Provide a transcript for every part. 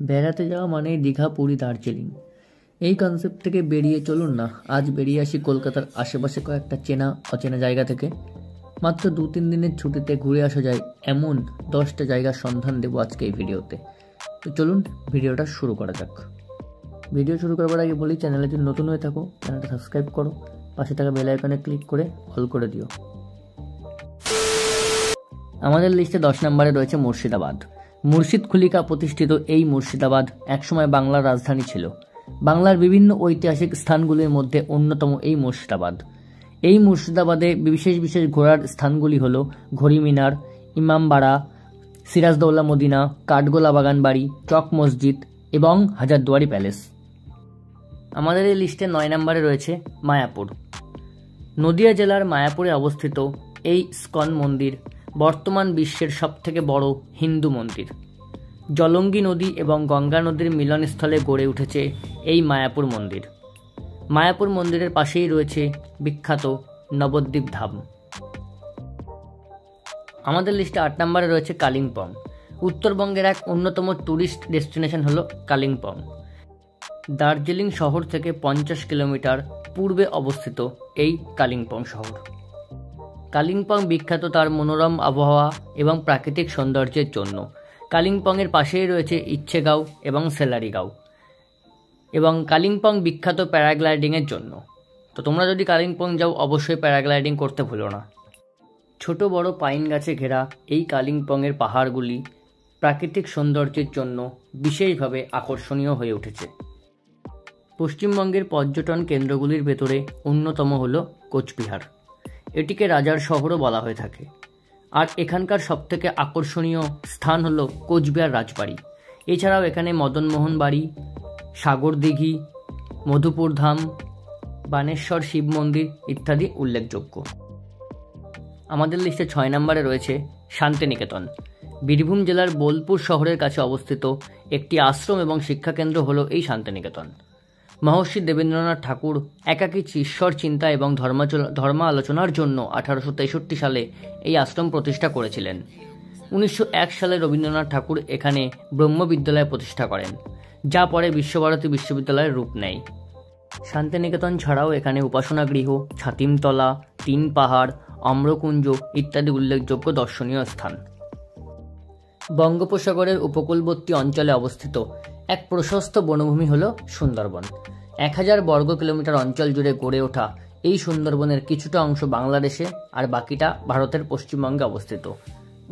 বেড়াতে যাওয়া মানেই দীঘা, পুরী, দার্জিলিং। এই কনসেপ্ট থেকে বেরিয়ে চলুন না আজ বেরিয়ে আসি কলকাতার আশেপাশে কয়েকটা চেনা অচেনা জায়গা থেকে। মাত্র 2-3 দিনের ছুটিতে ঘুরে আসা যায় এমন 10টা জায়গার সন্ধান দেবো আজকে এই ভিডিওতে। তো চলুন ভিডিওটা শুরু করা যাক। ভিডিও শুরু করবার আগে বলি, চ্যানেলে যদি নতুন হয়ে থাকো চ্যানেলটা সাবস্ক্রাইব করো, পাশে থাকা বেল আইকনে ক্লিক করে অল করে দিও। আমাদের লিস্টে 10 নম্বরে রয়েছে মুর্শিদাবাদ। মুর্শিদ খলিফা প্রতিষ্ঠিত এই মুর্শিদাবাদ একসময় বাংলার রাজধানী ছিল। বাংলার বিভিন্ন ঐতিহাসিক স্থানগুলির মধ্যে অন্যতম এই মুর্শিদাবাদ। এই মুর্শিদাবাদে বিশেষ বিশেষ ঘোরার স্থানগুলি হল ঘড়ি মিনার, ইমামবাড়া, সিরাজদৌল্লা মদিনা, কাঠগোলা বাগান বাড়ি, চক মসজিদ এবং হাজারদুয়ারি প্যালেস। আমাদের এই লিস্টে 9 নম্বরে রয়েছে মায়াপুর। নদিয়া জেলার মায়াপুরে অবস্থিত এই ইস্কন মন্দির বর্তমান বিশ্বের সবথেকে বড় হিন্দু মন্দির। জলঙ্গি নদী এবং গঙ্গা নদীর মিলনস্থলে গড়ে উঠেছে এই মায়াপুর মন্দির। মায়াপুর মন্দিরের পাশেই রয়েছে বিখ্যাত নবদ্বীপ ধাম। আমাদের লিস্টে 8 নম্বরে রয়েছে কালিম্পং। উত্তরবঙ্গের এক অন্যতম ট্যুরিস্ট ডেস্টিনেশন হল কালিম্পং। দার্জিলিং শহর থেকে 50 কিলোমিটার পূর্বে অবস্থিত এই কালিম্পং শহর। কালিম্পং বিখ্যাত তার মনোরম আবহাওয়া এবং প্রাকৃতিক সৌন্দর্যের জন্য। কালিম্পংয়ের পাশেই রয়েছে ইচ্ছেগাঁও এবং সেলারিগাঁও, এবং কালিম্পং বিখ্যাত প্যারাগ্লাইডিংয়ের জন্য। তো তোমরা যদি কালিম্পং যাও অবশ্যই প্যারাগ্লাইডিং করতে ভুলো না। ছোট বড় পাইন গাছে ঘেরা এই কালিম্পংয়ের পাহাড়গুলি প্রাকৃতিক সৌন্দর্যের জন্য বিশেষভাবে আকর্ষণীয় হয়ে উঠেছে। পশ্চিমবঙ্গের পর্যটন কেন্দ্রগুলির ভেতরে অন্যতম হল কোচবিহার। এটিকে রাজার শহরও বলা হয়ে থাকে। আর এখানকার সবথেকে আকর্ষণীয় স্থান হল কোচবিহার রাজবাড়ি। এছাড়াও এখানে মদনমোহন বাড়ি, সাগর দিঘি, মধুপুর ধাম, বানেশ্বর শিব মন্দির ইত্যাদি উল্লেখযোগ্য। আমাদের লিস্টে 6 নম্বরে রয়েছে শান্তিনিকেতন। বীরভূম জেলার বোলপুর শহরের কাছে অবস্থিত একটি আশ্রম এবং শিক্ষাকেন্দ্র হল এই শান্তিনিকেতন। মহর্ষি দেবেন্দ্রনাথ ঠাকুর একাকী ঈশ্বর চিন্তা এবং ধর্ম আলোচনার জন্য 1863 সালে এই আশ্রম প্রতিষ্ঠা করেছিলেন। 1901 সালে রবীন্দ্রনাথ ঠাকুর এখানে ব্রহ্মবিদ্যালয় প্রতিষ্ঠা করেন, যা পরে বিশ্বভারতী বিশ্ববিদ্যালয়ের রূপ নেয়। শান্তিনিকেতন ছাড়াও এখানে উপাসনা গৃহ, ছাতিমতলা, 3 পাহাড়, অম্রকুঞ্জ ইত্যাদি উল্লেখযোগ্য দর্শনীয় স্থান। বঙ্গোপসাগরের উপকূলবর্তী অঞ্চলে অবস্থিত এক প্রশস্ত বনভূমি হল সুন্দরবন। 1000 বর্গ কিলোমিটার অঞ্চল জুড়ে গড়ে ওঠা এই সুন্দরবনের কিছুটা অংশ বাংলাদেশে আর বাকিটা ভারতের পশ্চিমবঙ্গে অবস্থিত।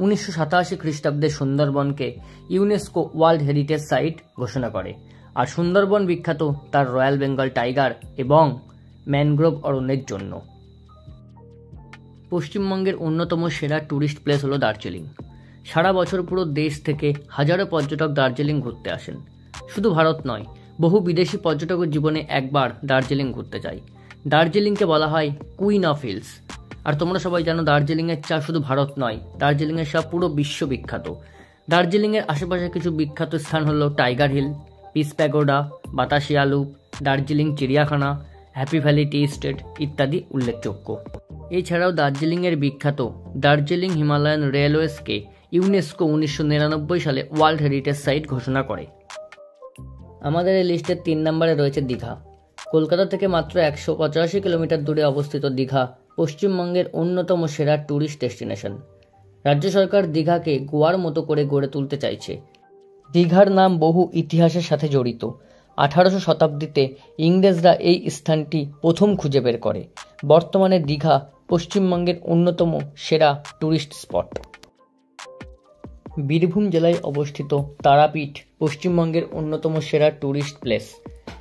1987 খ্রিস্টাব্দে সুন্দরবনকে ইউনেস্কো ওয়ার্ল্ড হেরিটেজ সাইট ঘোষণা করে। আর সুন্দরবন বিখ্যাত তার রয়্যাল বেঙ্গল টাইগার এবং ম্যানগ্রোভ অরণ্যের জন্য। পশ্চিমবঙ্গের অন্যতম সেরা ট্যুরিস্ট প্লেস হল দার্জিলিং। সারা বছর পুরো দেশ থেকে হাজারো পর্যটক দার্জিলিং ঘুরতে আসেন। শুধু ভারত নয়, বহু বিদেশি পর্যটকের জীবনে একবার দার্জিলিং ঘুরতে যায়। দার্জিলিংকে বলা হয় কুইন অফ হিলস। আর তোমরা সবাই জানো দার্জিলিংয়ের চা শুধু ভারত নয়, দার্জিলিংয়ের চা পুরো বিশ্ব বিখ্যাত। দার্জিলিংয়ের আশেপাশে কিছু বিখ্যাত স্থান হল Tiger Hill, Peace Pagoda, Batasia Loop, Darjeeling চিড়িয়াখানা, হ্যাপি ভ্যালি টি এস্টেট ইত্যাদি উল্লেখযোগ্য। এছাড়াও দার্জিলিংয়ের বিখ্যাত দার্জিলিং হিমালয়ান রেলওয়েজকে ইউনেস্কো 1999 সালে ওয়ার্ল্ড হেরিটেজ সাইট ঘোষণা করে। আমাদের এই লিস্টের 3 নম্বরে রয়েছে দীঘা। কলকাতা থেকে মাত্র 185 কিলোমিটার দূরে অবস্থিত দীঘা পশ্চিমবঙ্গের অন্যতম সেরা ট্যুরিস্ট ডেস্টিনেশন। রাজ্য সরকার দীঘাকে গোয়ার মতো করে গড়ে তুলতে চাইছে। দীঘার নাম বহু ইতিহাসের সাথে জড়িত। 18শো শতাব্দীতে ইংরেজরা এই স্থানটি প্রথম খুঁজে বের করে। বর্তমানে দীঘা পশ্চিমবঙ্গের অন্যতম সেরা ট্যুরিস্ট স্পট। বীরভূম জেলায় অবস্থিত তারাপীঠ পশ্চিমবঙ্গের অন্যতম সেরা ট্যুরিস্ট প্লেস।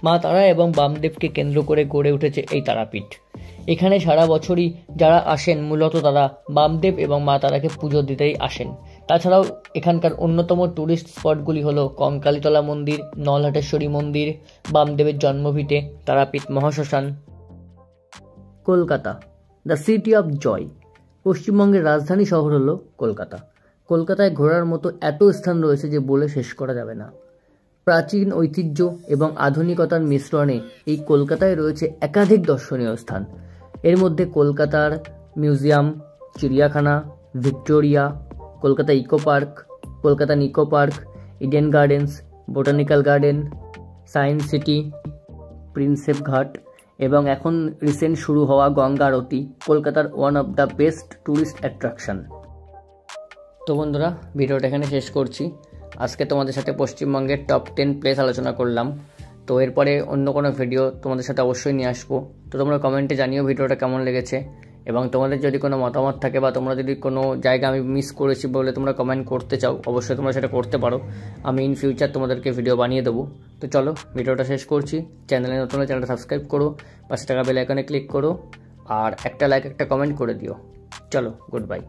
মা তারা এবং বামদেবকে কেন্দ্র করে গড়ে উঠেছে এই তারাপীঠ। এখানে সারা বছরই যারা আসেন মূলত তারা বামদেব এবং মা তারাকে পুজো দিতেই আসেন। তাছাড়াও এখানকার অন্যতম ট্যুরিস্ট স্পটগুলি হল কঙ্কালীতলা মন্দির, নলহাটেশ্বরী মন্দির, বামদেবের জন্মভিটে, তারাপীঠ মহাশ্মশান। Kolkata, the city of joy. পশ্চিমবঙ্গের রাজধানী শহর হল কলকাতা। কলকাতায় ঘোরার মতো এত স্থান রয়েছে যে বলে শেষ করা যাবে না। প্রাচীন ঐতিহ্য এবং আধুনিকতার মিশ্রণে এই কলকাতায় রয়েছে একাধিক দর্শনীয় স্থান। এর মধ্যে কলকাতার মিউজিয়াম, চিড়িয়াখানা, Victoria, Kolkata Eco Park, Kolkata Nicco Park, Eden Gardens Botanical Garden, Science City, Prinsep Ghat এবং এখন রিসেন্ট শুরু হওয়া গঙ্গা আরতি কলকাতার one of the best tourist attraction. তো বন্ধুরা, ভিডিওটা এখানে শেষ করছি। আজকে তোমাদের সাথে পশ্চিমবঙ্গের টপ 10 প্লেস আলোচনা করলাম। তো এরপরে অন্য কোনো ভিডিও তোমাদের সাথে অবশ্যই নিয়ে আসবো। তো তোমরা কমেন্টে জানিও ভিডিওটা কেমন লেগেছে, এবং তোমাদের যদি কোনো মতামত থাকে বা তোমরা যদি কোনো জায়গা আমি মিস করেছি বলে তোমরা কমেন্ট করতে চাও, অবশ্যই তোমরা সেটা করতে পারো। আমি ইন ফিউচার তোমাদেরকে ভিডিও বানিয়ে দেবো। তো চলো, ভিডিওটা শেষ করছি। চ্যানেলে নতুন হলে চ্যানেলটা সাবস্ক্রাইব করো, পাশে টাকা বেল আইকনে ক্লিক করো, আর একটা লাইক একটা কমেন্ট করে দিও। চলো, গুড বাই।